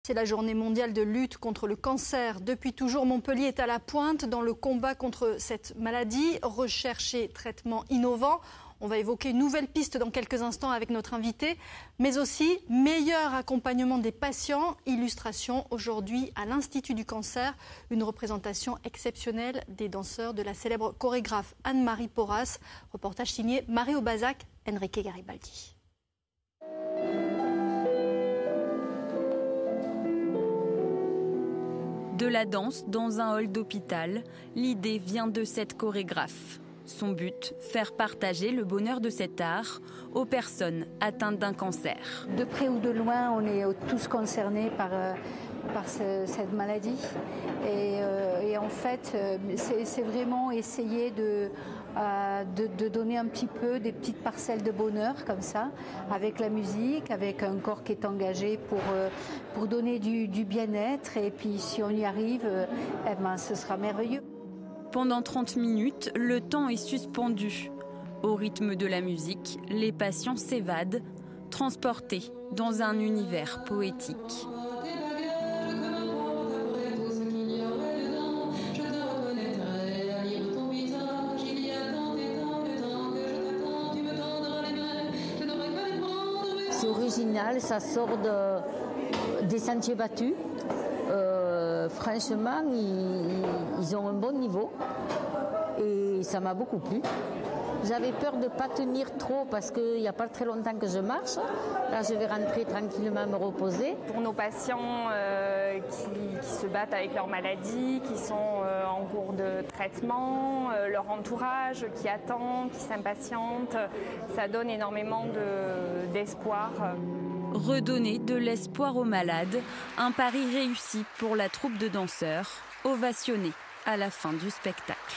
C'est la journée mondiale de lutte contre le cancer. Depuis toujours, Montpellier est à la pointe dans le combat contre cette maladie. Recherche et traitement innovants. On va évoquer une nouvelle piste dans quelques instants avec notre invité, mais aussi meilleur accompagnement des patients. Illustration aujourd'hui à l'Institut du cancer, une représentation exceptionnelle des danseurs de la célèbre chorégraphe Anne-Marie Porras. Reportage signé Mario Bazac, Enrique Garibaldi. De la danse dans un hall d'hôpital, l'idée vient de cette chorégraphe. Son but, faire partager le bonheur de cet art aux personnes atteintes d'un cancer. De près ou de loin, on est tous concernés par cette maladie. Et en fait, c'est vraiment essayer de donner un petit peu des petites parcelles de bonheur comme ça, avec la musique, avec un corps qui est engagé pour donner du bien-être. Et puis si on y arrive, ce sera merveilleux. Pendant 30 minutes, le temps est suspendu. Au rythme de la musique, les patients s'évadent, transportés dans un univers poétique. C'est original, ça sort des sentiers battus. Franchement, ils ont un bon niveau et ça m'a beaucoup plu. J'avais peur de ne pas tenir trop parce qu'il n'y a pas très longtemps que je marche. Là, je vais rentrer tranquillement me reposer. Pour nos patients qui se battent avec leur maladie, qui sont en cours de traitement, leur entourage qui attend, qui s'impatiente, ça donne énormément d'espoir. Redonner de l'espoir aux malades, un pari réussi pour la troupe de danseurs, ovationnée à la fin du spectacle.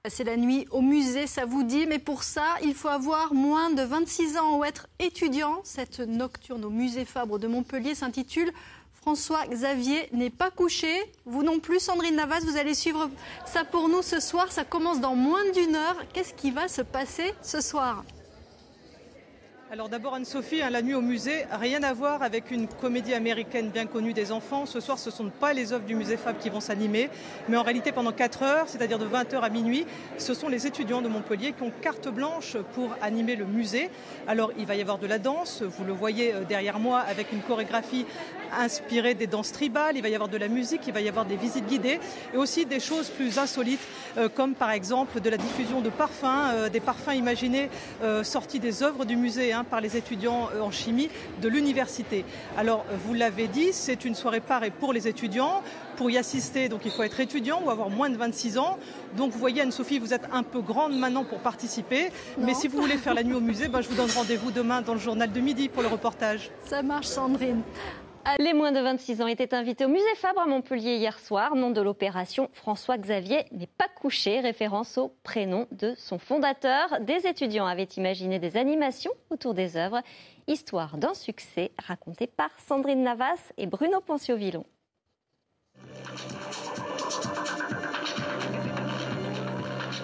C'est la nuit au musée, ça vous dit, mais pour ça, il faut avoir moins de 26 ans ou être étudiant. Cette nocturne au musée Fabre de Montpellier s'intitule « François Xavier n'est pas couché ». Vous non plus, Sandrine Navas, vous allez suivre ça pour nous ce soir. Ça commence dans moins d'1 heure. Qu'est-ce qui va se passer ce soir ? Alors d'abord Anne-Sophie, la nuit au musée, rien à voir avec une comédie américaine bien connue des enfants. Ce soir, ce ne sont pas les œuvres du musée Fabre qui vont s'animer, mais en réalité pendant 4 heures, c'est-à-dire de 20h à minuit, ce sont les étudiants de Montpellier qui ont carte blanche pour animer le musée. Alors il va y avoir de la danse, vous le voyez derrière moi avec une chorégraphie inspirée des danses tribales, il va y avoir de la musique, il va y avoir des visites guidées et aussi des choses plus insolites comme par exemple de la diffusion de parfums, des parfums imaginés sortis des œuvres du musée par les étudiants en chimie de l'université. Alors, vous l'avez dit, c'est une soirée parée pour les étudiants. Pour y assister, donc il faut être étudiant ou avoir moins de 26 ans. Donc vous voyez Anne-Sophie, vous êtes un peu grande maintenant pour participer. Non. Mais si vous voulez faire la nuit au musée, je vous donne rendez-vous demain dans le journal de midi pour le reportage. Ça marche, Sandrine. Les moins de 26 ans étaient invités au musée Fabre à Montpellier hier soir. Nom de l'opération, François Xavier n'est pas couché, référence au prénom de son fondateur. Des étudiants avaient imaginé des animations autour des œuvres. Histoire d'un succès raconté par Sandrine Navas et Bruno Poncio-Villon.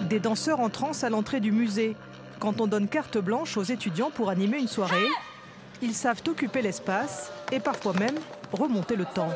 Des danseurs en transe à l'entrée du musée. Quand on donne carte blanche aux étudiants pour animer une soirée, ils savent occuper l'espace et parfois même remonter le temps.